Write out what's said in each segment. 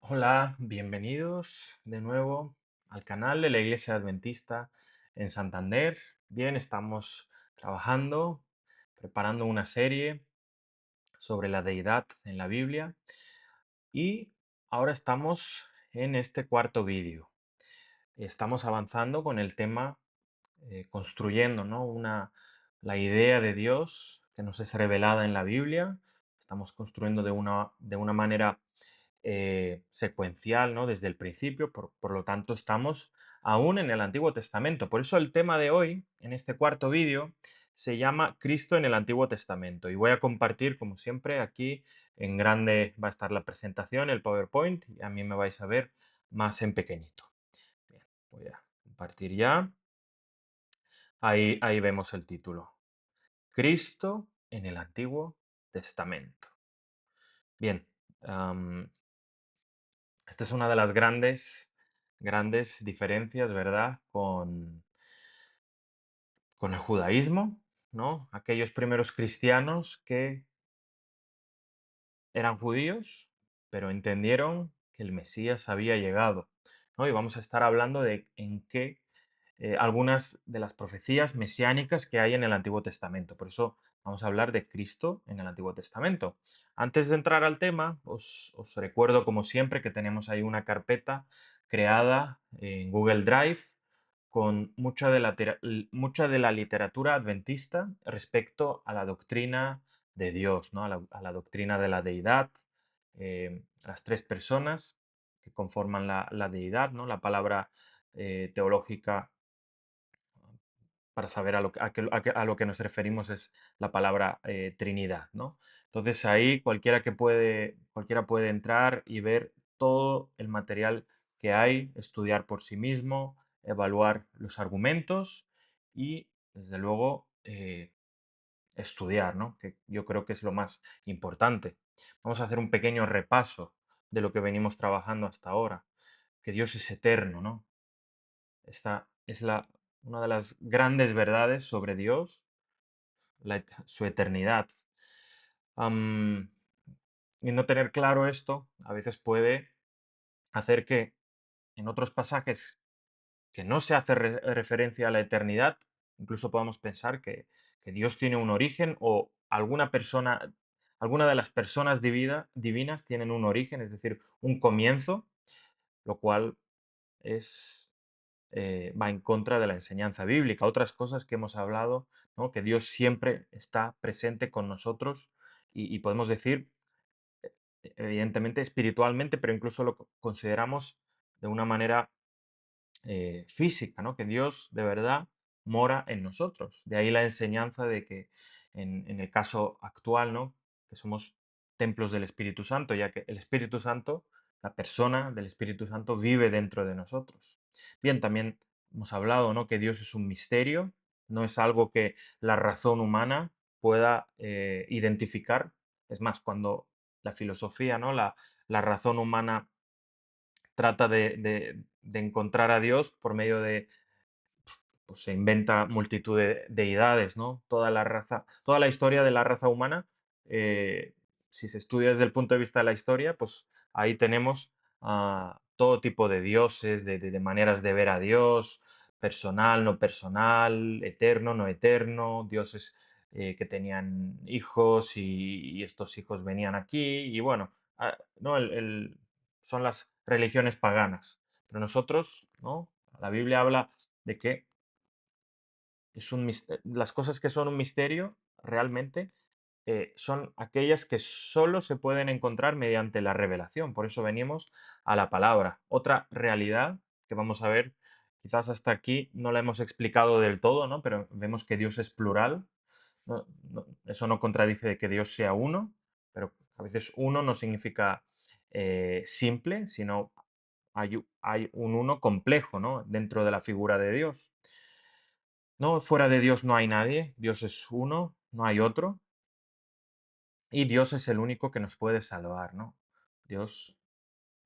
Hola, bienvenidos de nuevo al canal de la Iglesia Adventista en Santander. Bien, estamos trabajando, preparando una serie sobre la deidad en la Biblia y ahora estamos en este cuarto vídeo. Estamos avanzando con el tema construyendo, ¿no? La idea de Dios que nos es revelada en la Biblia. Estamos construyendo de una manera secuencial, ¿no? Desde el principio, por lo tanto estamos aún en el Antiguo Testamento. Por eso el tema de hoy, en este cuarto vídeo, se llama Cristo en el Antiguo Testamento. Y voy a compartir, como siempre, aquí en grande va a estar la presentación, el PowerPoint, y a mí me vais a ver más en pequeñito. Bien, voy a compartir ya. Ahí vemos el título. Cristo en el Antiguo Testamento. Bien, esta es una de las grandes diferencias, ¿verdad? Con el judaísmo, ¿no? Aquellos primeros cristianos que eran judíos, pero entendieron que el Mesías había llegado, ¿no? Y vamos a estar hablando de en qué algunas de las profecías mesiánicas que hay en el Antiguo Testamento. Por eso vamos a hablar de Cristo en el Antiguo Testamento. Antes de entrar al tema, os recuerdo, como siempre, que tenemos ahí una carpeta creada en Google Drive con mucha de la literatura adventista respecto a la doctrina de Dios, ¿no? A la doctrina de la deidad, las tres personas que conforman la deidad, ¿no? La palabra teológica para saber a lo que nos referimos es la palabra Trinidad, ¿no? Entonces ahí cualquiera puede entrar y ver todo el material que hay, estudiar por sí mismo, evaluar los argumentos y, desde luego, estudiar, ¿no? Que yo creo que es lo más importante. Vamos a hacer un pequeño repaso de lo que venimos trabajando hasta ahora, que Dios es eterno, ¿no? Esta es una de las grandes verdades sobre Dios, su eternidad. Am, y no tener claro esto a veces puede hacer que en otros pasajes que no se hace referencia a la eternidad, incluso podamos pensar que Dios tiene un origen o alguna de las personas divinas tienen un origen, es decir, un comienzo, lo cual es va en contra de la enseñanza bíblica. Otras cosas que hemos hablado, ¿no? Que Dios siempre está presente con nosotros y podemos decir, evidentemente, espiritualmente, pero incluso lo consideramos de una manera física, ¿no? Que Dios de verdad mora en nosotros. De ahí la enseñanza de que en el caso actual, ¿no? Que somos templos del Espíritu Santo, ya que el Espíritu Santo, la persona del Espíritu Santo vive dentro de nosotros. Bien, también hemos hablado, ¿no? Que Dios es un misterio, no es algo que la razón humana pueda identificar. Es más, cuando la filosofía, ¿no? La razón humana trata de encontrar a Dios por medio de, pues se inventa multitud de deidades, ¿no? Toda la historia de la raza humana, si se estudia desde el punto de vista de la historia, pues ahí tenemos todo tipo de dioses, de maneras de ver a Dios, personal, no personal, eterno, no eterno, dioses que tenían hijos y estos hijos venían aquí, y bueno, ¿no? Son las religiones paganas. Pero nosotros, ¿no? La Biblia habla de que las cosas que son un misterio realmente son aquellas que solo se pueden encontrar mediante la revelación. Por eso venimos a la palabra. Otra realidad que vamos a ver, quizás hasta aquí no la hemos explicado del todo, ¿no? Pero vemos que Dios es plural. Eso no contradice de que Dios sea uno, pero a veces uno no significa simple, sino hay un uno complejo, ¿no? Dentro de la figura de Dios. No, fuera de Dios no hay nadie, Dios es uno, no hay otro, y Dios es el único que nos puede salvar, ¿no? Dios,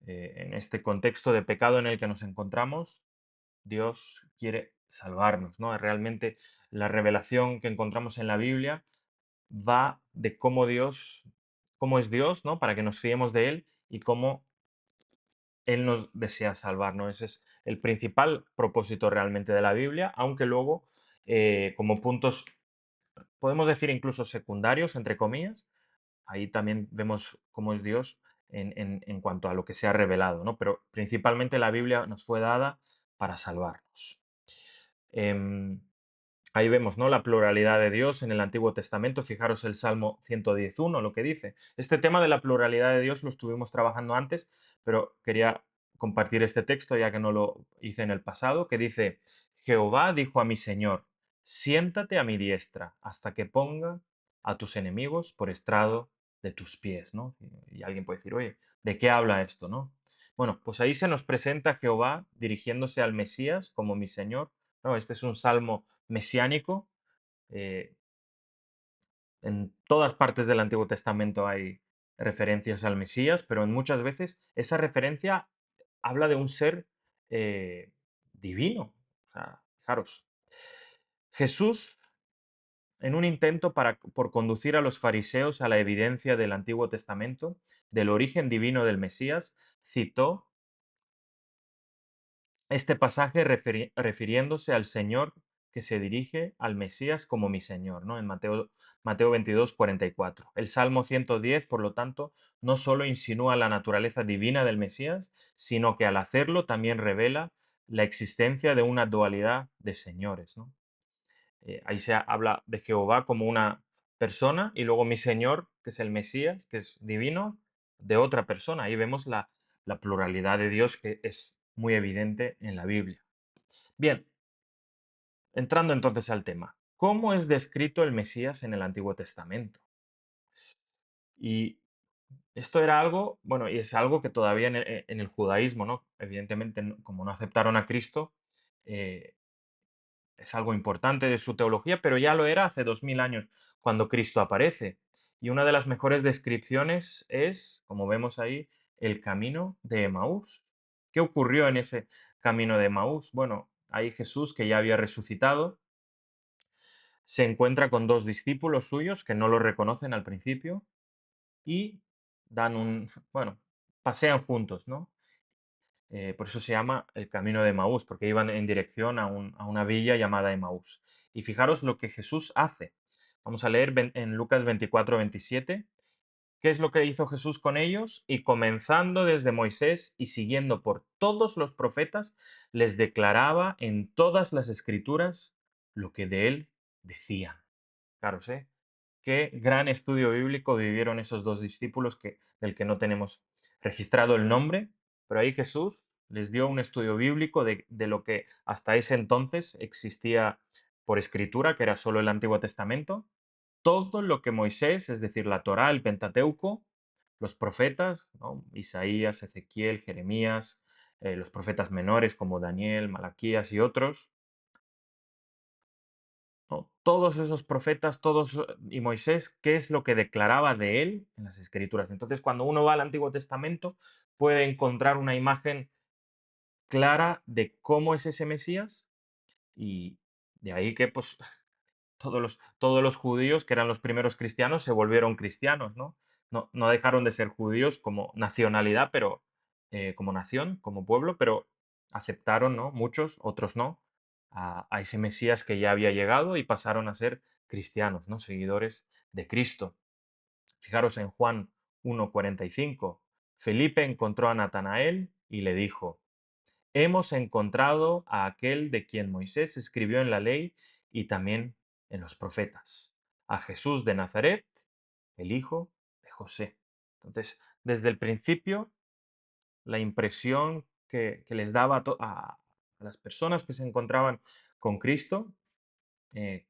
en este contexto de pecado en el que nos encontramos, Dios quiere salvarnos, ¿no? Realmente la revelación que encontramos en la Biblia va de cómo es Dios, ¿no? Para que nos fiemos de Él y cómo Él nos desea salvar, ¿no? Ese es el principal propósito realmente de la Biblia, aunque luego, como puntos, podemos decir incluso secundarios, entre comillas, ahí también vemos cómo es Dios en cuanto a lo que se ha revelado, ¿no? Pero principalmente la Biblia nos fue dada para salvarnos. Em, Ahí vemos, ¿no? La pluralidad de Dios en el Antiguo Testamento. Fijaros el Salmo 111, lo que dice. Este tema de la pluralidad de Dios lo estuvimos trabajando antes, pero quería compartir este texto ya que no lo hice en el pasado, que dice, Jehová dijo a mi Señor, siéntate a mi diestra hasta que ponga a tus enemigos por estrado de tus pies, ¿no? Y alguien puede decir, oye, ¿de qué habla esto, no? Bueno, pues ahí se nos presenta Jehová dirigiéndose al Mesías como mi Señor, ¿no? Este es un salmo mesiánico. eh, en todas partes del Antiguo Testamento hay referencias al Mesías, pero en muchas veces esa referencia habla de un ser divino. O sea, fijaros, Jesús, en un intento por conducir a los fariseos a la evidencia del Antiguo Testamento, del origen divino del Mesías, citó este pasaje refiriéndose al Señor que se dirige al Mesías como mi Señor, ¿no? En Mateo 22, 44. El Salmo 110, por lo tanto, no solo insinúa la naturaleza divina del Mesías, sino que al hacerlo también revela la existencia de una dualidad de señores, ¿no? Ahí se habla de Jehová como una persona y luego mi Señor, que es el Mesías, que es divino, de otra persona. Ahí vemos la pluralidad de Dios que es muy evidente en la Biblia. Bien, entrando entonces al tema. ¿Cómo es descrito el Mesías en el Antiguo Testamento? Y esto era algo, bueno, y es algo que todavía en el judaísmo, ¿no? Evidentemente, como no aceptaron a Cristo, eh, es algo importante de su teología, pero ya lo era hace 2000 años, cuando Cristo aparece. Y una de las mejores descripciones es, como vemos ahí, el camino de Emaús. ¿Qué ocurrió en ese camino de Emaús? Bueno, ahí Jesús, que ya había resucitado, se encuentra con dos discípulos suyos que no lo reconocen al principio y dan bueno, pasean juntos, ¿no? Por eso se llama el camino de Emaús, porque iban en dirección a una villa llamada Emaús. Y fijaros lo que Jesús hace. Vamos a leer en Lucas 24-27. ¿Qué es lo que hizo Jesús con ellos? Y comenzando desde Moisés y siguiendo por todos los profetas, les declaraba en todas las escrituras lo que de él decían. Claro, sé qué gran estudio bíblico vivieron esos dos discípulos del que no tenemos registrado el nombre, pero ahí Jesús les dio un estudio bíblico de lo que hasta ese entonces existía por escritura, que era solo el Antiguo Testamento, todo lo que Moisés, es decir, la Torá, el Pentateuco, los profetas, ¿no? Isaías, Ezequiel, Jeremías, los profetas menores como Daniel, Malaquías y otros, ¿no? Todos esos profetas, y Moisés, ¿qué es lo que declaraba de él en las escrituras? Entonces, cuando uno va al Antiguo Testamento, puede encontrar una imagen clara de cómo es ese Mesías y de ahí que pues todos los judíos, que eran los primeros cristianos, se volvieron cristianos, ¿no? No dejaron de ser judíos como nacionalidad, pero como nación, como pueblo, pero aceptaron, ¿no? Muchos, otros no, a ese Mesías que ya había llegado y pasaron a ser cristianos, ¿no? Seguidores de Cristo. Fijaros en Juan 1:45. Felipe encontró a Natanael y le dijo, hemos encontrado a aquel de quien Moisés escribió en la ley y también en los profetas, a Jesús de Nazaret, el hijo de José. Entonces, desde el principio, la impresión que les daba a las personas que se encontraban con Cristo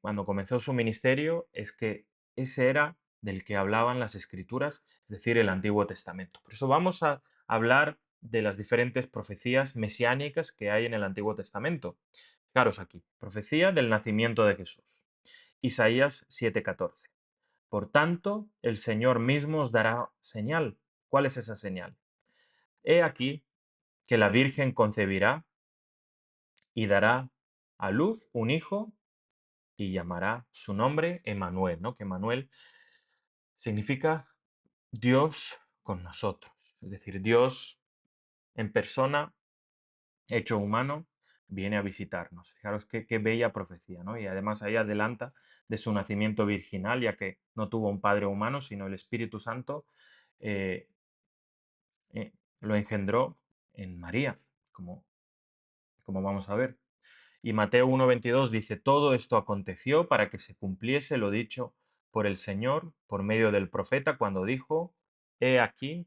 cuando comenzó su ministerio es que ese era del que hablaban las escrituras, es decir, el Antiguo Testamento. Por eso vamos a hablar de las diferentes profecías mesiánicas que hay en el Antiguo Testamento. Fijaros aquí, profecía del nacimiento de Jesús. Isaías 7:14. Por tanto, el Señor mismo os dará señal. ¿Cuál es esa señal? He aquí que la Virgen concebirá y dará a luz un hijo y llamará su nombre Emanuel, ¿no? Que Emanuel significa Dios con nosotros, es decir, Dios en persona, hecho humano, viene a visitarnos. Fijaros qué bella profecía, ¿no? Y además ahí adelanta de su nacimiento virginal, ya que no tuvo un padre humano, sino el Espíritu Santo eh, lo engendró en María, como, como vamos a ver. Y Mateo 1:22 dice, todo esto aconteció para que se cumpliese lo dicho por el Señor por medio del profeta cuando dijo, he aquí,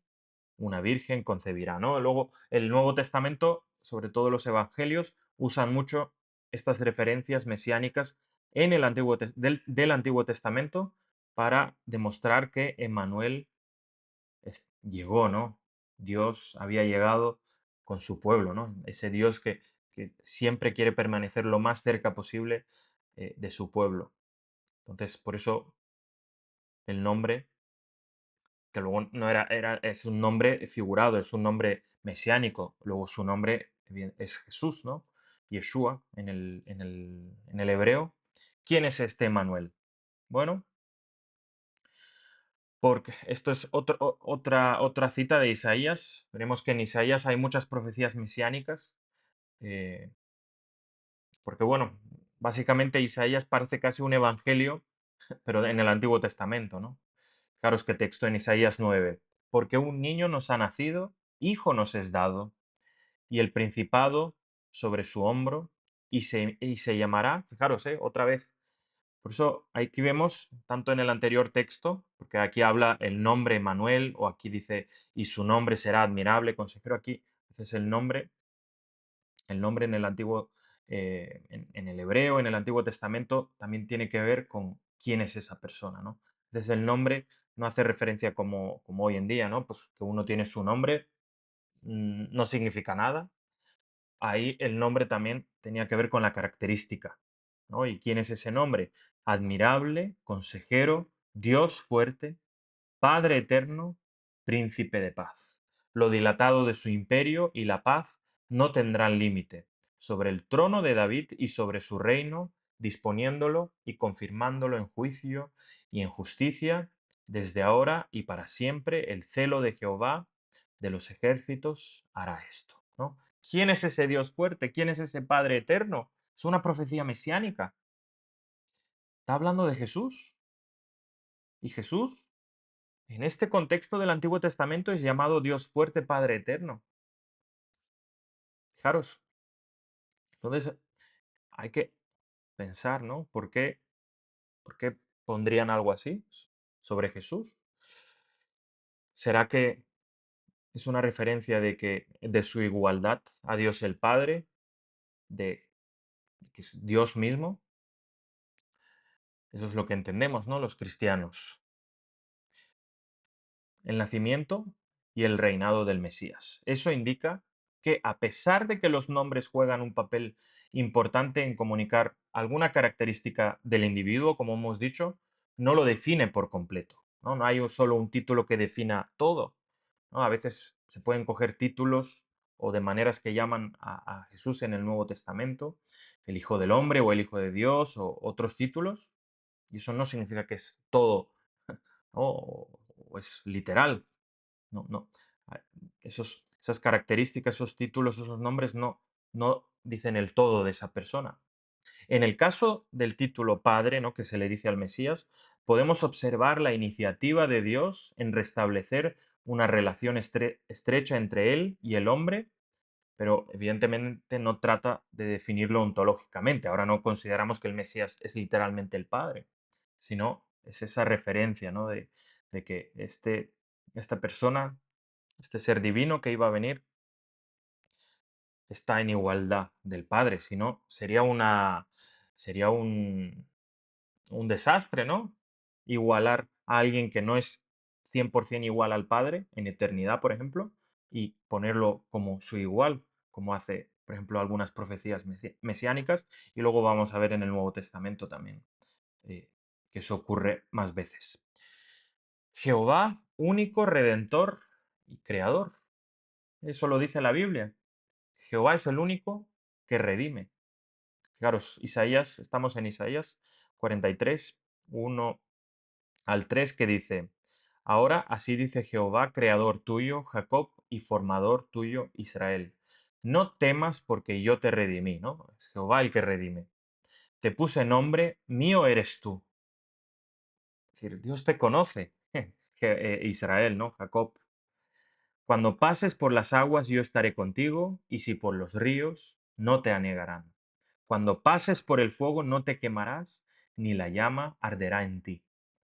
una virgen concebirá, ¿no? Luego, el Nuevo Testamento, sobre todo los evangelios, usan mucho estas referencias mesiánicas en el del Antiguo Testamento para demostrar que Emmanuel llegó, ¿no? Dios había llegado con su pueblo, ¿no? Ese Dios que siempre quiere permanecer lo más cerca posible de su pueblo. Entonces, por eso el nombre, que luego no es un nombre figurado, es un nombre mesiánico. Luego su nombre es Jesús, ¿no? Yeshua en el hebreo. ¿Quién es este Manuel? Bueno, porque esto es otra cita de Isaías. Veremos que en Isaías hay muchas profecías mesiánicas, eh, porque bueno, básicamente Isaías parece casi un evangelio, pero en el Antiguo Testamento, ¿no? Fijaros qué texto en Isaías 9. Porque un niño nos ha nacido, hijo nos es dado, y el principado sobre su hombro, y se llamará, fijaros, otra vez. Por eso aquí vemos, tanto en el anterior texto, porque aquí habla el nombre Manuel, o aquí dice, y su nombre será admirable, consejero, aquí, entonces el nombre en el antiguo, en el hebreo, en el Antiguo Testamento, también tiene que ver con quién es esa persona, ¿no? Entonces el nombre no hace referencia como hoy en día, ¿no? Pues que uno tiene su nombre, no significa nada. Ahí el nombre también tenía que ver con la característica, ¿no? ¿Y quién es ese nombre? Admirable, consejero, Dios fuerte, Padre eterno, príncipe de paz. Lo dilatado de su imperio y la paz no tendrán límite sobre el trono de David y sobre su reino, disponiéndolo y confirmándolo en juicio y en justicia, desde ahora y para siempre el celo de Jehová de los ejércitos hará esto, ¿no? ¿Quién es ese Dios fuerte? ¿Quién es ese Padre eterno? Es una profecía mesiánica. Está hablando de Jesús. Y Jesús, en este contexto del Antiguo Testamento, es llamado Dios fuerte, Padre eterno. Fijaros. Entonces, hay que pensar, ¿no? Por qué pondrían algo así sobre Jesús? ¿Será que es una referencia de que de su igualdad a Dios el Padre, de que es Dios mismo? Eso es lo que entendemos, ¿no? Los cristianos. El nacimiento y el reinado del Mesías. Eso indica que a pesar de que los nombres juegan un papel importante en comunicar alguna característica del individuo, como hemos dicho, no lo define por completo. No, no hay solo un título que defina todo, ¿no? A veces se pueden coger títulos o de maneras que llaman a Jesús en el Nuevo Testamento, el Hijo del Hombre o el Hijo de Dios o otros títulos, y eso no significa que es todo, ¿no? O es literal. No, no. Ah, esas características, esos títulos, esos nombres no dicen el todo de esa persona. En el caso del título Padre, ¿no? Que se le dice al Mesías, podemos observar la iniciativa de Dios en restablecer una relación estrecha entre Él y el hombre, pero evidentemente no trata de definirlo ontológicamente. Ahora no consideramos que el Mesías es literalmente el Padre, sino es esa referencia, ¿no? De que esta persona, este ser divino que iba a venir, está en igualdad del Padre, si no, sería un desastre, ¿no? Igualar a alguien que no es 100% igual al Padre en eternidad, por ejemplo, y ponerlo como su igual, como hace, por ejemplo, algunas profecías mesiánicas, y luego vamos a ver en el Nuevo Testamento también que eso ocurre más veces. Jehová, único redentor y creador. Eso lo dice la Biblia. Jehová es el único que redime. Fijaros, Isaías, estamos en Isaías 43, 1 al 3, que dice, ahora así dice Jehová, creador tuyo, Jacob, y formador tuyo, Israel. No temas porque yo te redimí, ¿no? Es Jehová el que redime. Te puse nombre, mío eres tú. Es decir, Dios te conoce, Israel, ¿no? Jacob. Cuando pases por las aguas, yo estaré contigo, y si por los ríos, no te anegarán. Cuando pases por el fuego, no te quemarás, ni la llama arderá en ti.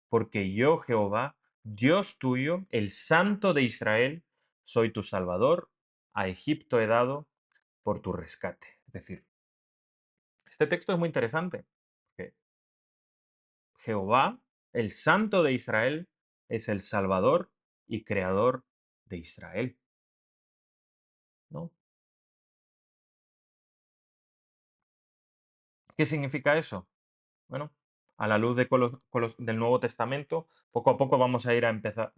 Porque yo, Jehová, Dios tuyo, el Santo de Israel, soy tu Salvador, a Egipto he dado por tu rescate. Es decir, este texto es muy interesante, porque Jehová, el Santo de Israel, es el Salvador y Creador de Israel, ¿no? ¿Qué significa eso? Bueno, a la luz de del Nuevo Testamento, poco a poco vamos a ir a empezar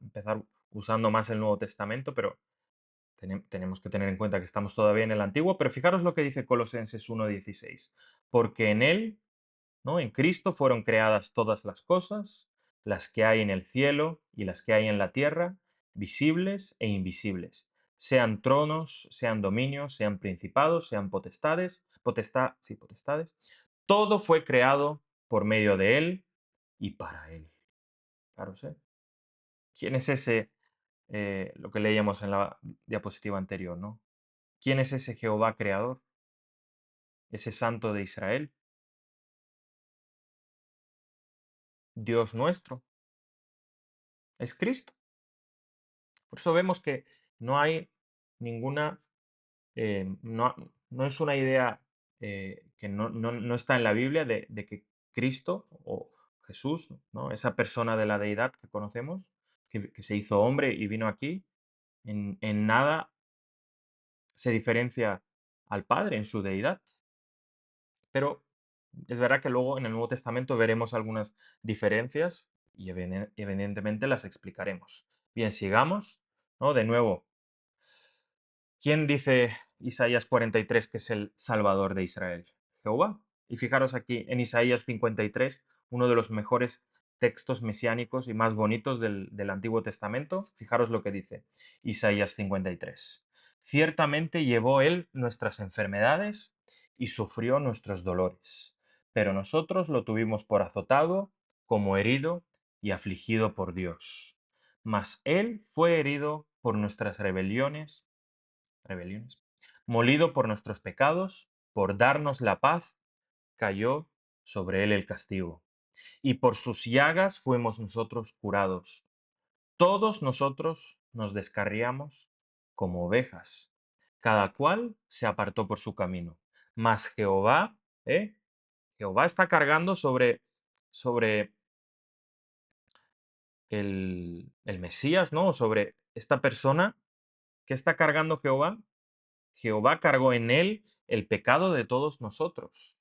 usando más el Nuevo Testamento, pero tenemos que tener en cuenta que estamos todavía en el Antiguo. Pero fijaros lo que dice Colosenses 1:16. Porque en Él, ¿no? En Cristo fueron creadas todas las cosas, las que hay en el cielo y las que hay en la tierra, visibles e invisibles, sean tronos, sean dominios, sean principados, sean potestades. Todo fue creado por medio de Él y para Él. Claro, ¿sí? ¿Quién es ese, lo que leíamos en la diapositiva anterior, ¿no? ¿Quién es ese Jehová creador? Ese Santo de Israel, Dios nuestro, es Cristo. Por eso vemos que no hay ninguna, no es una idea que no está en la Biblia de que Cristo o Jesús, ¿no? Esa persona de la deidad que conocemos, que se hizo hombre y vino aquí, en nada se diferencia al Padre en su deidad. Pero es verdad que luego en el Nuevo Testamento veremos algunas diferencias y evidentemente las explicaremos. Bien, sigamos, ¿no? De nuevo, ¿quién dice Isaías 43 que es el Salvador de Israel? Jehová. Y fijaros aquí en Isaías 53, uno de los mejores textos mesiánicos y más bonitos del Antiguo Testamento. Fijaros lo que dice Isaías 53. Ciertamente llevó él nuestras enfermedades y sufrió nuestros dolores, pero nosotros lo tuvimos por azotado, como herido y afligido por Dios. Mas él fue herido por nuestras rebeliones, molido por nuestros pecados, por darnos la paz, cayó sobre él el castigo. Y por sus llagas fuimos nosotros curados. Todos nosotros nos descarriamos como ovejas. Cada cual se apartó por su camino. Mas Jehová, ¿eh? Jehová está cargando sobre el Mesías, ¿no? Sobre esta persona que está cargando Jehová. Jehová cargó en él el pecado de todos nosotros.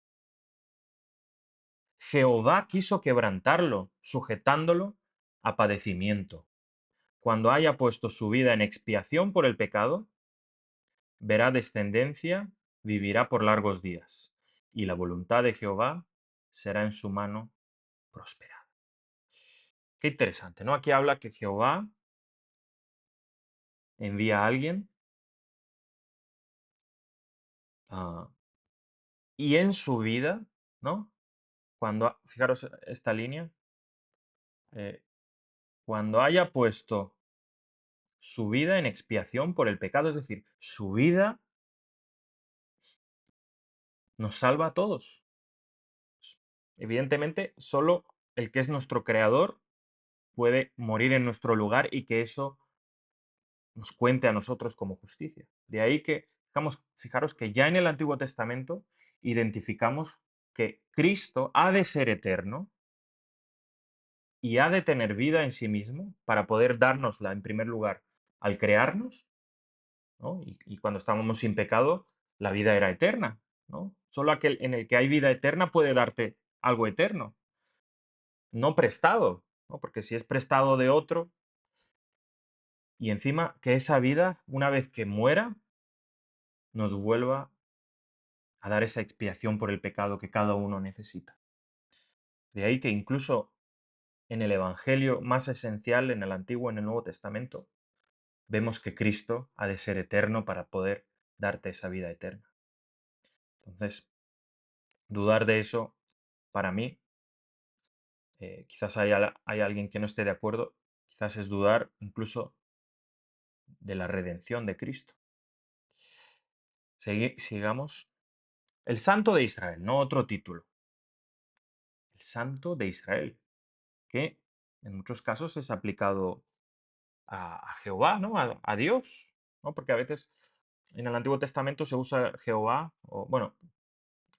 Jehová quiso quebrantarlo, sujetándolo a padecimiento. Cuando haya puesto su vida en expiación por el pecado, verá descendencia, vivirá por largos días, y la voluntad de Jehová será en su mano prosperada. Qué interesante, ¿no? Aquí habla que Jehová envía a alguien ah, y en su vida, ¿no? Fijaros esta línea, eh, cuando haya puesto su vida en expiación por el pecado, es decir, su vida nos salva a todos. Evidentemente, solo el que es nuestro creador puede morir en nuestro lugar y que eso nos cuente a nosotros como justicia. De ahí que, fijaros que ya en el Antiguo Testamento identificamos que Cristo ha de ser eterno y ha de tener vida en sí mismo para poder dárnosla en primer lugar al crearnos, ¿no? Y cuando estábamos sin pecado, la vida era eterna, ¿no? Solo aquel en el que hay vida eterna puede darte algo eterno, no prestado, ¿no? Porque si es prestado de otro, y encima que esa vida, una vez que muera, nos vuelva a dar esa expiación por el pecado que cada uno necesita. De ahí que incluso en el Evangelio más esencial, en el Antiguo y en el Nuevo Testamento, vemos que Cristo ha de ser eterno para poder darte esa vida eterna. Entonces, dudar de eso, para mí, quizás hay alguien que no esté de acuerdo, quizás es dudar incluso de la redención de Cristo. Sigamos. El Santo de Israel, no otro título. El Santo de Israel, que en muchos casos es aplicado a Jehová, ¿no? A Dios, ¿no? Porque a veces en el Antiguo Testamento se usa Jehová, o bueno,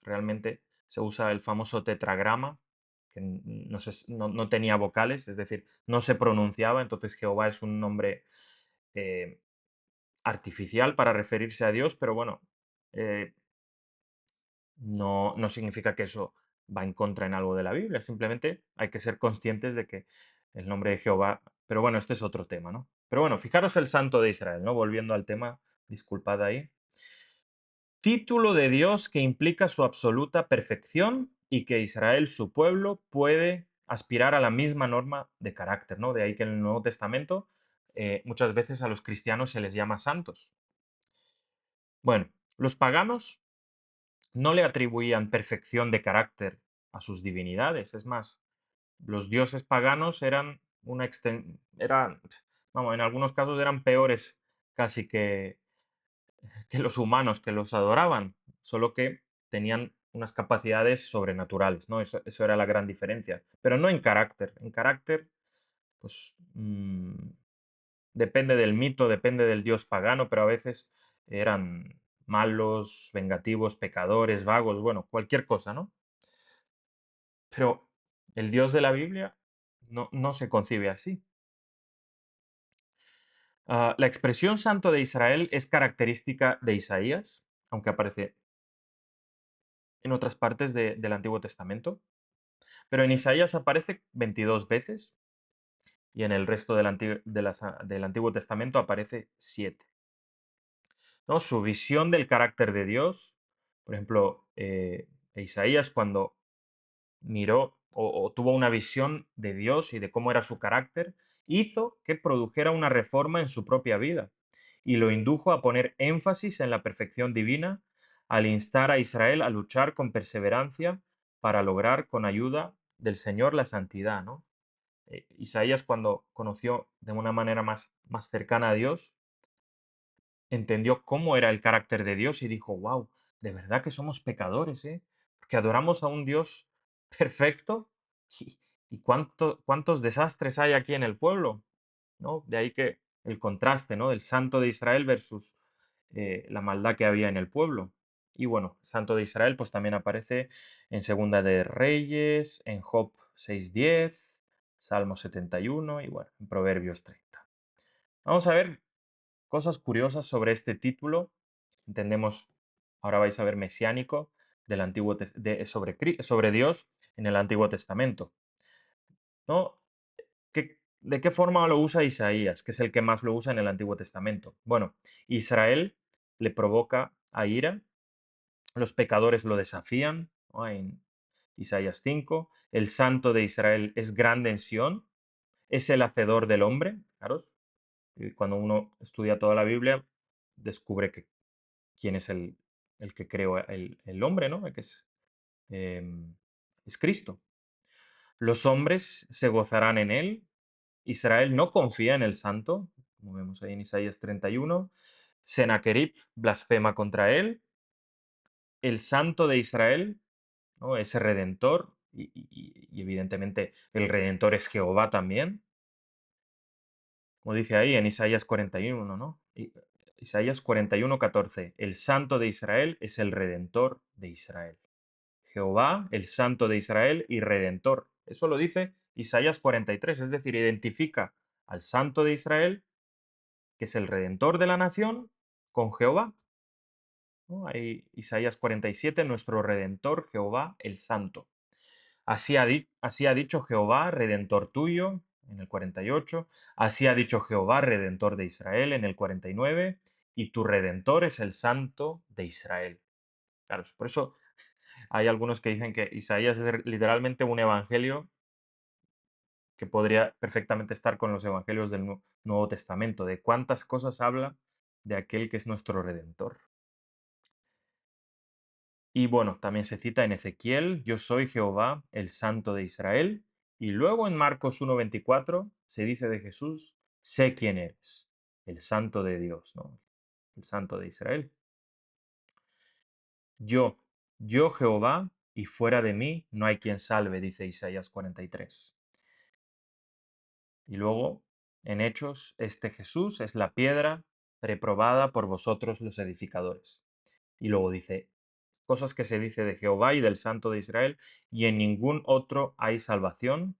realmente se usa el famoso tetragrama, que no tenía vocales, es decir, no se pronunciaba, entonces Jehová es un nombre eh, artificial para referirse a Dios, pero bueno, eh, no significa que eso va en contra en algo de la Biblia, simplemente hay que ser conscientes de que el nombre de Jehová, pero bueno, este es otro tema, ¿no? Pero bueno, fijaros el Santo de Israel, ¿no? Volviendo al tema, disculpad ahí. Título de Dios que implica su absoluta perfección y que Israel, su pueblo, puede aspirar a la misma norma de carácter, ¿no? De ahí que en el Nuevo Testamento muchas veces a los cristianos se les llama santos. Bueno, los paganos no le atribuían perfección de carácter a sus divinidades. Es más, los dioses paganos vamos, en algunos casos eran peores casi que los humanos que los adoraban, solo que tenían unas capacidades sobrenaturales, ¿no? Eso era la gran diferencia. Pero no en carácter. En carácter, pues depende del mito, depende del dios pagano, pero a veces eran malos, vengativos, pecadores, vagos, bueno, cualquier cosa, ¿no? Pero el Dios de la Biblia no se concibe así. La expresión santo de Israel es característica de Isaías, aunque aparece en otras partes del Antiguo Testamento, pero en Isaías aparece 22 veces y en el resto del Antiguo Testamento aparece 7. ¿No? Su visión del carácter de Dios, por ejemplo, Isaías cuando miró o tuvo una visión de Dios y de cómo era su carácter, hizo que produjera una reforma en su propia vida y lo indujo a poner énfasis en la perfección divina al instar a Israel a luchar con perseverancia para lograr con ayuda del Señor la santidad, ¿no? Isaías cuando conoció de una manera más cercana a Dios, entendió cómo era el carácter de Dios y dijo, wow, de verdad que somos pecadores, ¿eh? Porque adoramos a un Dios perfecto y, cuántos desastres hay aquí en el pueblo, ¿no? De ahí que el contraste, ¿no? Del santo de Israel versus la maldad que había en el pueblo. Y bueno, santo de Israel pues también aparece en Segunda de Reyes, en Job 6:10, Salmo 71 y bueno, en Proverbios 30. Vamos a ver cosas curiosas sobre este título. Entendemos, ahora vais a ver mesiánico del sobre Dios en el Antiguo Testamento, ¿no? ¿De qué forma lo usa Isaías, que es el que más lo usa en el Antiguo Testamento? Bueno, Israel le provoca a ira, los pecadores lo desafían, ¿no? En Isaías 5, el santo de Israel es grande en Sión, es el hacedor del hombre, claro, y cuando uno estudia toda la Biblia, descubre quién es el que creó el hombre, ¿no? El que es Cristo. Los hombres se gozarán en él. Israel no confía en el santo, como vemos ahí en Isaías 31. Sennacherib blasfema contra él. El santo de Israel, ¿no? Ese redentor, y evidentemente el redentor es Jehová también, como dice ahí en Isaías 41, ¿no? Isaías 41:14, el santo de Israel es el redentor de Israel. Jehová, el santo de Israel y redentor. Eso lo dice Isaías 43, es decir, identifica al santo de Israel, que es el redentor de la nación, con Jehová, ¿no? Ahí Isaías 47, nuestro redentor, Jehová, el santo. Así ha dicho Jehová, redentor tuyo, en el 48. Así ha dicho Jehová, redentor de Israel, en el 49. Y tu redentor es el santo de Israel. Claro, por eso hay algunos que dicen que Isaías es literalmente un evangelio que podría perfectamente estar con los evangelios del Nuevo Testamento, de cuántas cosas habla de aquel que es nuestro redentor. Y bueno, también se cita en Ezequiel, yo soy Jehová, el Santo de Israel. Y luego en Marcos 1:24 se dice de Jesús, sé quién eres, el Santo de Dios, ¿no? El Santo de Israel. Yo, yo Jehová, y fuera de mí no hay quien salve, dice Isaías 43. Y luego, en Hechos, este Jesús es la piedra reprobada por vosotros los edificadores. Y luego dice, cosas que se dice de Jehová y del Santo de Israel, y en ningún otro hay salvación,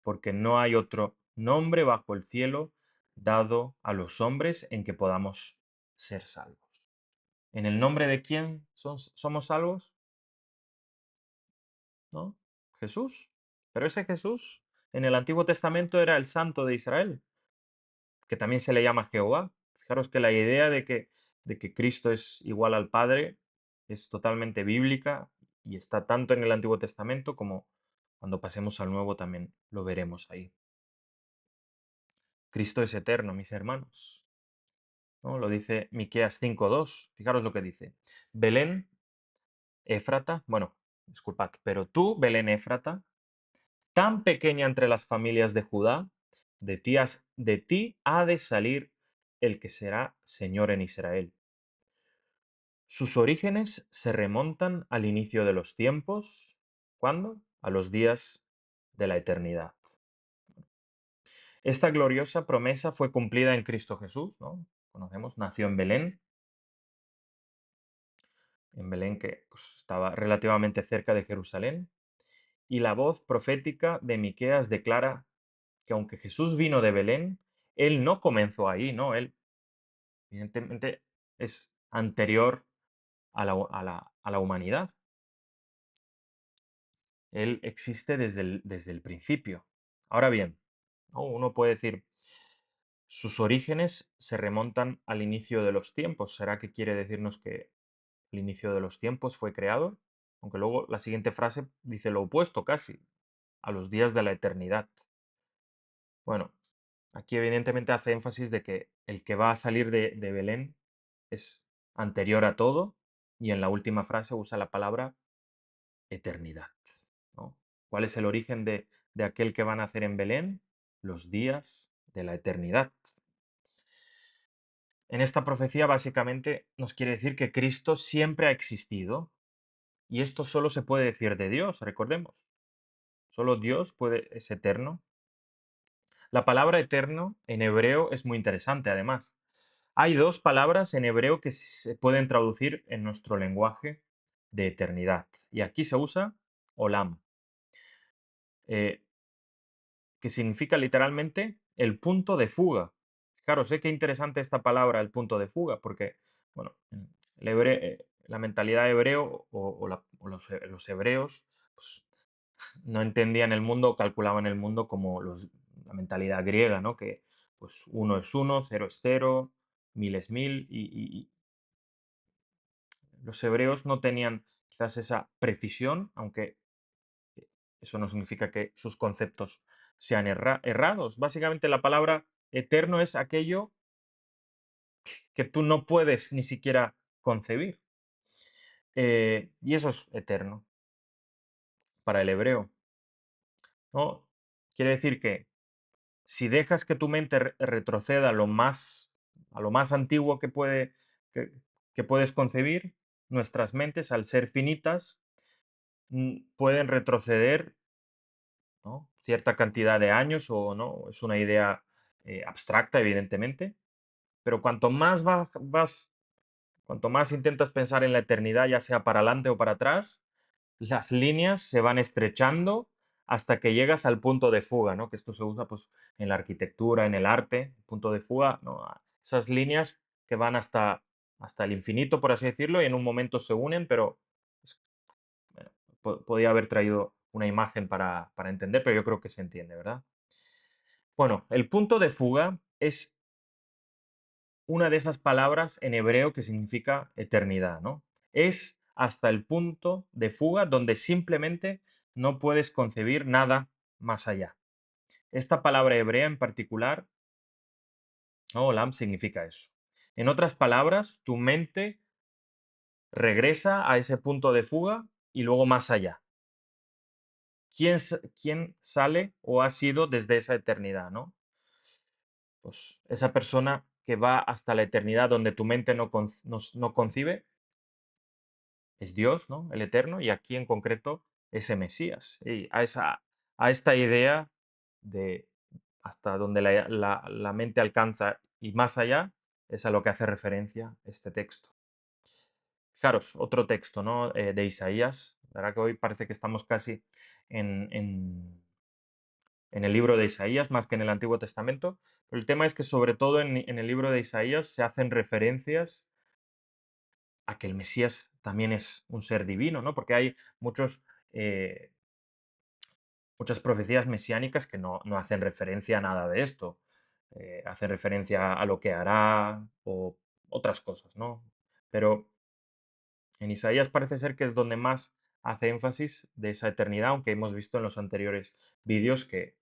porque no hay otro nombre bajo el cielo dado a los hombres en que podamos ser salvos. ¿En el nombre de quién somos salvos? ¿No? Jesús. Pero ese Jesús en el Antiguo Testamento era el Santo de Israel, que también se le llama Jehová. Fijaros que la idea de que Cristo es igual al Padre es totalmente bíblica y está tanto en el Antiguo Testamento como cuando pasemos al Nuevo también lo veremos ahí. Cristo es eterno, mis hermanos, ¿no? Lo dice Miqueas 5:2. Fijaros lo que dice. Belén, Éfrata, bueno, disculpad, pero tú, Belén Éfrata, tan pequeña entre las familias de Judá, de ti ha de salir el que será Señor en Israel. Sus orígenes se remontan al inicio de los tiempos. ¿Cuándo? A los días de la eternidad. Esta gloriosa promesa fue cumplida en Cristo Jesús, ¿no? Conocemos, nació en Belén que pues, estaba relativamente cerca de Jerusalén, y la voz profética de Miqueas declara que aunque Jesús vino de Belén, él no comenzó ahí, ¿no? Él evidentemente es anterior a la humanidad. Él existe desde el principio. Ahora bien, ¿no? Uno puede decir, sus orígenes se remontan al inicio de los tiempos. ¿Será que quiere decirnos que el inicio de los tiempos fue creado? Aunque luego la siguiente frase dice lo opuesto casi, a los días de la eternidad. Bueno, aquí evidentemente hace énfasis de que el que va a salir de Belén es anterior a todo y en la última frase usa la palabra eternidad, ¿no? ¿Cuál es el origen de aquel que va a nacer en Belén? Los días de la eternidad. En esta profecía básicamente nos quiere decir que Cristo siempre ha existido y esto solo se puede decir de Dios, recordemos. Solo Dios es eterno. La palabra eterno en hebreo es muy interesante además. Hay dos palabras en hebreo que se pueden traducir en nuestro lenguaje de eternidad y aquí se usa olam. Eh, que significa literalmente el punto de fuga. Claro, sé qué interesante esta palabra, el punto de fuga, porque, bueno, la mentalidad hebreo o los hebreos pues, no entendían el mundo, calculaban el mundo como la mentalidad griega, ¿no? Que pues uno es uno, cero es cero, mil es mil, y los hebreos no tenían quizás esa precisión, aunque eso no significa que sus conceptos sean errados. Básicamente la palabra eterno es aquello que tú no puedes ni siquiera concebir. Y eso es eterno para el hebreo, ¿no? Quiere decir que si dejas que tu mente retroceda a lo más antiguo que, que puedes concebir, nuestras mentes, al ser finitas, pueden retroceder, ¿no? Cierta cantidad de años o no, es una idea abstracta, evidentemente, pero cuanto más intentas pensar en la eternidad, ya sea para adelante o para atrás, las líneas se van estrechando hasta que llegas al punto de fuga, ¿no? Que esto se usa pues, en la arquitectura, en el arte, punto de fuga, ¿no? Esas líneas que van hasta el infinito, por así decirlo, y en un momento se unen, pero pues, bueno, podía haber traído una imagen para entender, pero yo creo que se entiende, ¿verdad? Bueno, el punto de fuga es una de esas palabras en hebreo que significa eternidad, ¿no? Es hasta el punto de fuga donde simplemente no puedes concebir nada más allá. Esta palabra hebrea en particular, olam, significa eso. En otras palabras, tu mente regresa a ese punto de fuga y luego más allá. ¿Quién sale o ha sido desde esa eternidad, no? Pues esa persona que va hasta la eternidad donde tu mente no concibe es Dios, ¿no? El Eterno, y aquí en concreto ese Mesías. Y a esta idea de hasta donde la mente alcanza y más allá es a lo que hace referencia este texto. Fijaros, otro texto, ¿no? De Isaías. La verdad que hoy parece que estamos casi en el libro de Isaías más que en el Antiguo Testamento. Pero el tema es que sobre todo en el libro de Isaías se hacen referencias a que el Mesías también es un ser divino, ¿no? Porque hay eh, muchas profecías mesiánicas que no hacen referencia a nada de esto. Hacen referencia a lo que hará o otras cosas, ¿no? Pero en Isaías parece ser que es donde más hace énfasis de esa eternidad, aunque hemos visto en los anteriores vídeos que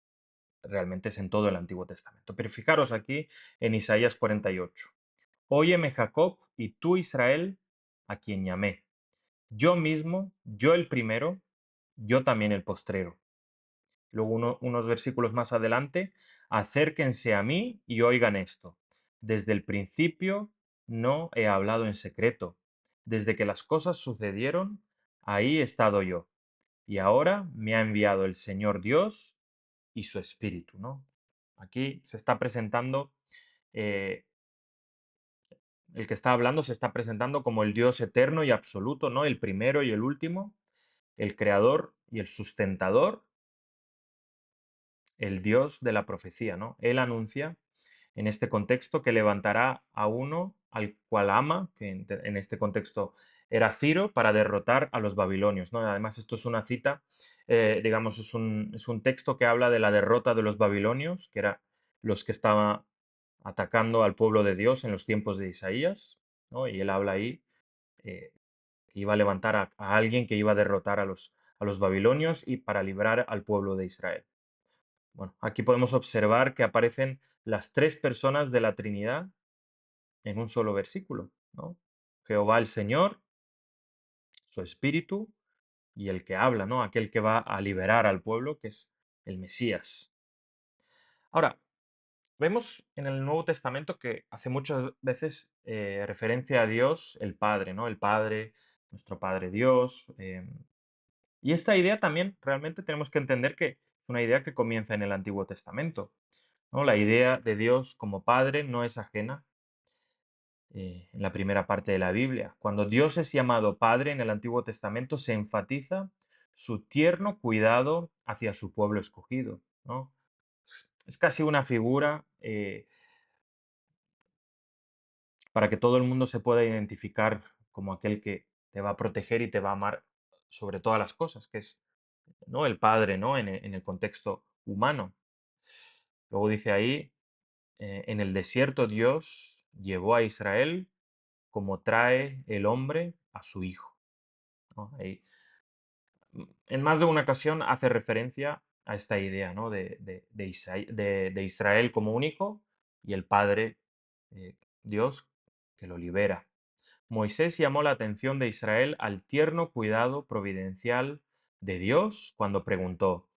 realmente es en todo el Antiguo Testamento. Pero fijaros aquí en Isaías 48. Óyeme Jacob y tú Israel, a quien llamé. Yo mismo, yo el primero, yo también el postrero. Luego unos versículos más adelante, acérquense a mí y oigan esto. Desde el principio no he hablado en secreto. Desde que las cosas sucedieron, ahí he estado yo. Y ahora me ha enviado el Señor Dios y su Espíritu, ¿no? Aquí se está presentando, eh, el que está hablando se está presentando como el Dios eterno y absoluto, ¿no? El primero y el último, el creador y el sustentador, el Dios de la profecía, ¿no? Él anuncia en este contexto que levantará a uno al cual ama, que en este contexto era Ciro, para derrotar a los babilonios, ¿no? Además, esto es una cita, digamos, es un texto que habla de la derrota de los babilonios, que eran los que estaban atacando al pueblo de Dios en los tiempos de Isaías, ¿no? Y él habla ahí eh, que iba a levantar a alguien que iba a derrotar a los babilonios y para librar al pueblo de Israel. Bueno, aquí podemos observar que aparecen las tres personas de la Trinidad en un solo versículo, ¿no? Jehová el Señor, su Espíritu y el que habla, ¿no? Aquel que va a liberar al pueblo, que es el Mesías. Ahora, vemos en el Nuevo Testamento que hace muchas veces referencia a Dios, el Padre, ¿no? El Padre, nuestro Padre Dios. Y esta idea también realmente tenemos que entender que es una idea que comienza en el Antiguo Testamento, ¿no? La idea de Dios como Padre no es ajena en la primera parte de la Biblia. Cuando Dios es llamado Padre en el Antiguo Testamento, se enfatiza su tierno cuidado hacia su pueblo escogido, ¿no? Es casi una figura para que todo el mundo se pueda identificar como aquel que te va a proteger y te va a amar sobre todas las cosas, que es, ¿no? El Padre, ¿no? En el contexto humano. Luego dice ahí, en el desierto Dios llevó a Israel como trae el hombre a su hijo, ¿no? Ahí, en más de una ocasión hace referencia a esta idea, ¿no? de Israel como un hijo y el Padre, Dios, que lo libera. Moisés llamó la atención de Israel al tierno cuidado providencial de Dios cuando preguntó,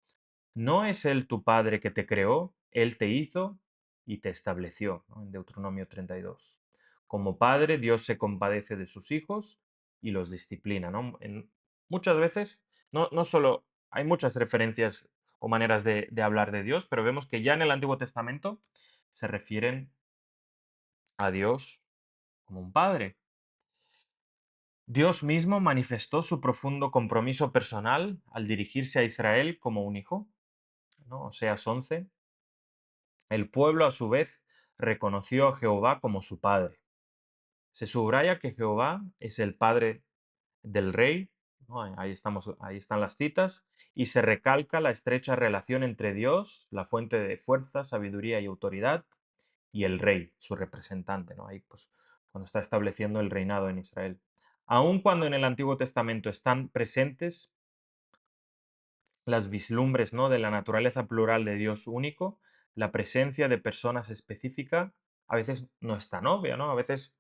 ¿no es Él tu Padre que te creó? Él te hizo y te estableció, ¿no? En Deuteronomio 32. Como Padre, Dios se compadece de sus hijos y los disciplina, ¿no? Muchas veces, no solo hay muchas referencias o maneras de hablar de Dios, pero vemos que ya en el Antiguo Testamento se refieren a Dios como un Padre. Dios mismo manifestó su profundo compromiso personal al dirigirse a Israel como un hijo, ¿no? Oseas 11. El pueblo, a su vez, reconoció a Jehová como su padre. Se subraya que Jehová es el padre del rey, ¿no? Ahí están las citas, y se recalca la estrecha relación entre Dios, la fuente de fuerza, sabiduría y autoridad, y el rey, su representante, ¿no? Ahí, pues, cuando está estableciendo el reinado en Israel. Aun cuando en el Antiguo Testamento están presentes las vislumbres, ¿no?, de la naturaleza plural de Dios único, la presencia de personas específicas a veces no es tan obvia, ¿no? A veces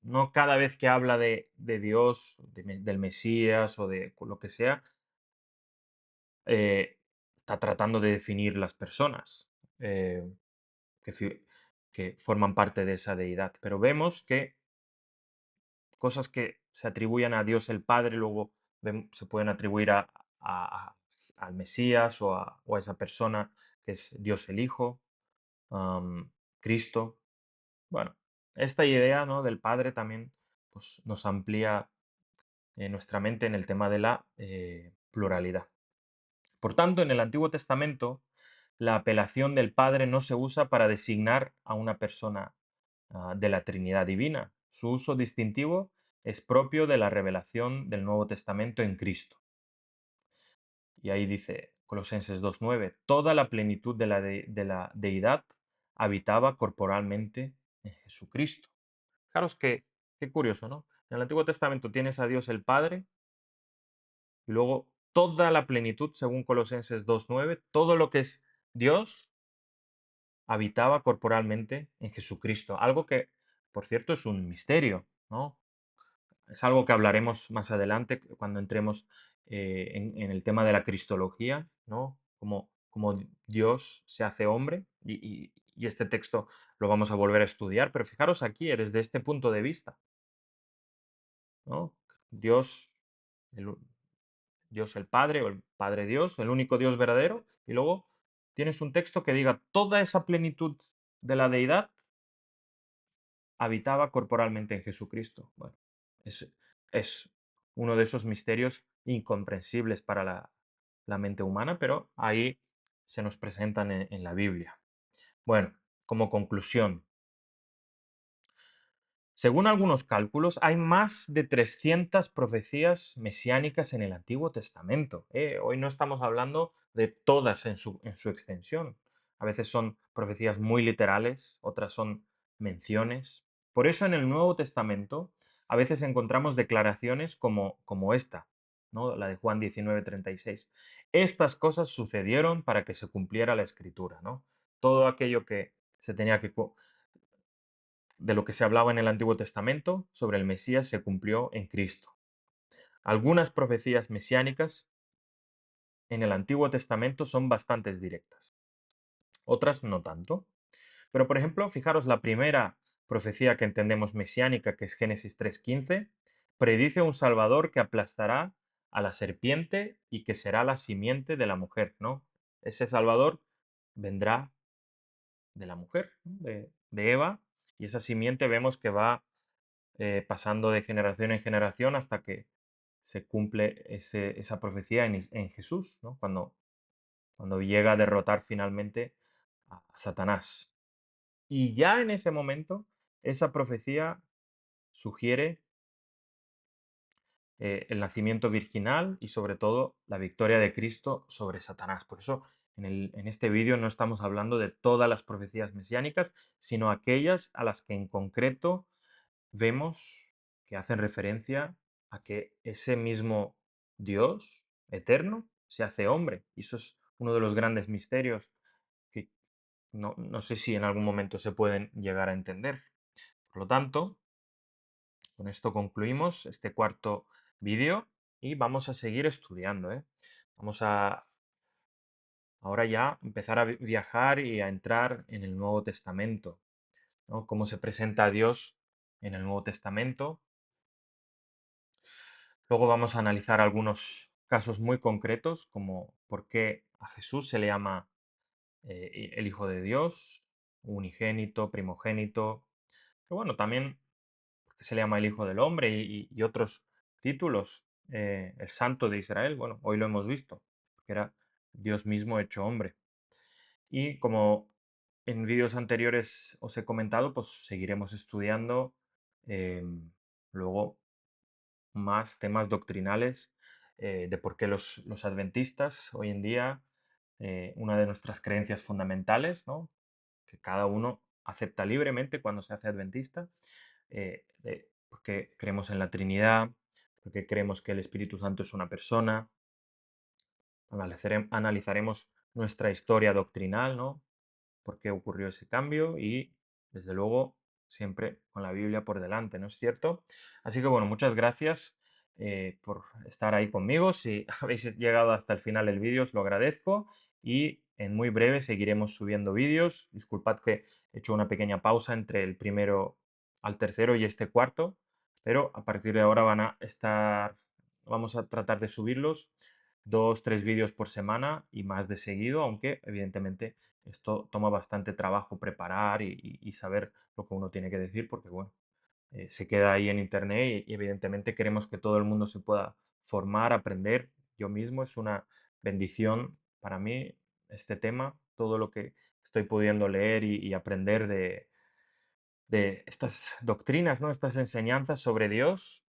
no cada vez que habla de Dios, del Mesías o de lo que sea, eh, está tratando de definir las personas que, que forman parte de esa deidad. Pero vemos que cosas que se atribuyen a Dios el Padre, luego se pueden atribuir al Mesías o a esa persona que es Dios el Hijo, Cristo. Bueno, esta idea, ¿no?, del Padre también pues, nos amplía nuestra mente en el tema de la pluralidad. Por tanto, en el Antiguo Testamento, la apelación del Padre no se usa para designar a una persona de la Trinidad Divina. Su uso distintivo es propio de la revelación del Nuevo Testamento en Cristo. Y ahí dice Colosenses 2.9, toda la plenitud de la deidad habitaba corporalmente en Jesucristo. Fijaros qué curioso, ¿no? En el Antiguo Testamento tienes a Dios el Padre y luego toda la plenitud, según Colosenses 2.9, todo lo que es Dios habitaba corporalmente en Jesucristo. Algo que, por cierto, es un misterio, ¿no? Es algo que hablaremos más adelante cuando entremos en el tema de la cristología, ¿no? Como Dios se hace hombre y este texto lo vamos a volver a estudiar, pero fijaros aquí, desde este punto de vista, ¿no? Dios, el, Dios el Padre o el Padre Dios, el único Dios verdadero, y luego tienes un texto que diga toda esa plenitud de la deidad habitaba corporalmente en Jesucristo. Bueno, es uno de esos misterios incomprensibles para la mente humana, pero ahí se nos presentan en la Biblia. Bueno, como conclusión, según algunos cálculos, hay más de 300 profecías mesiánicas en el Antiguo Testamento. Hoy no estamos hablando de todas en su extensión. A veces son profecías muy literales, otras son menciones. Por eso en el Nuevo Testamento a veces encontramos declaraciones como esta, ¿no?, la de Juan 19:36. Estas cosas sucedieron para que se cumpliera la Escritura, ¿no? Todo aquello que se tenía que de lo que se hablaba en el Antiguo Testamento sobre el Mesías se cumplió en Cristo. Algunas profecías mesiánicas en el Antiguo Testamento son bastante directas, otras no tanto. Pero, por ejemplo, fijaros, la primera profecía que entendemos mesiánica, que es Génesis 3:15, predice un Salvador que aplastará a la serpiente y que será la simiente de la mujer, ¿no? Ese Salvador vendrá de la mujer, ¿no?, de Eva, y esa simiente vemos que va pasando de generación en generación hasta que se cumple esa profecía en Jesús, ¿no? Cuando llega a derrotar finalmente a Satanás. Y ya en ese momento, esa profecía sugiere el nacimiento virginal y sobre todo la victoria de Cristo sobre Satanás. Por eso en este vídeo no estamos hablando de todas las profecías mesiánicas, sino aquellas a las que en concreto vemos que hacen referencia a que ese mismo Dios eterno se hace hombre. Y eso es uno de los grandes misterios que no sé si en algún momento se pueden llegar a entender. Por lo tanto, con esto concluimos este cuarto vídeo y vamos a seguir estudiando, ¿eh? Vamos a ahora ya empezar a viajar y a entrar en el Nuevo Testamento, ¿no? Cómo se presenta a Dios en el Nuevo Testamento. Luego vamos a analizar algunos casos muy concretos, como por qué a Jesús se le llama el Hijo de Dios, unigénito, primogénito, pero bueno, también porque se le llama el Hijo del Hombre y otros títulos, el Santo de Israel, bueno, hoy lo hemos visto, que era Dios mismo hecho hombre. Y como en vídeos anteriores os he comentado, pues seguiremos estudiando luego más temas doctrinales de por qué los adventistas hoy en día, una de nuestras creencias fundamentales, ¿no?, que cada uno acepta libremente cuando se hace adventista, porque creemos en la Trinidad, porque creemos que el Espíritu Santo es una persona, Analizaremos nuestra historia doctrinal, ¿no? Por qué ocurrió ese cambio y, desde luego, siempre con la Biblia por delante, ¿no es cierto? Así que bueno, muchas gracias por estar ahí conmigo. Si habéis llegado hasta el final del vídeo, os lo agradezco y en muy breve seguiremos subiendo vídeos. Disculpad que he hecho una pequeña pausa entre el primero al tercero y este cuarto, pero a partir de ahora vamos a tratar de subirlos 2, 3 vídeos por semana y más de seguido, aunque evidentemente esto toma bastante trabajo preparar y saber lo que uno tiene que decir, porque bueno, se queda ahí en internet y evidentemente queremos que todo el mundo se pueda formar, aprender. Yo mismo es una bendición para mí este tema, todo lo que estoy pudiendo leer y aprender de estas doctrinas, ¿no? Estas enseñanzas sobre Dios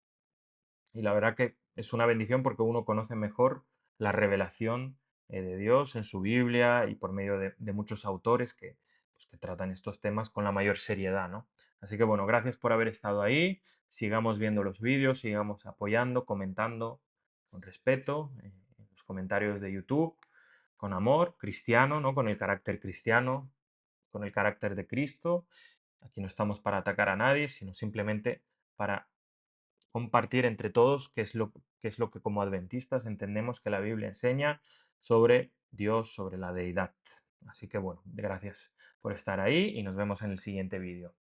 y la verdad que es una bendición porque uno conoce mejor la revelación de Dios en su Biblia y por medio de muchos autores pues, que tratan estos temas con la mayor seriedad, ¿no? Así que bueno, gracias por haber estado ahí. Sigamos viendo los vídeos, sigamos apoyando, comentando con respeto en los comentarios de YouTube, con amor cristiano, ¿no? Con el carácter cristiano, con el carácter de Cristo. Aquí no estamos para atacar a nadie, sino simplemente para compartir entre todos qué es lo que como adventistas entendemos que la Biblia enseña sobre Dios, sobre la deidad. Así que bueno, gracias por estar ahí y nos vemos en el siguiente vídeo.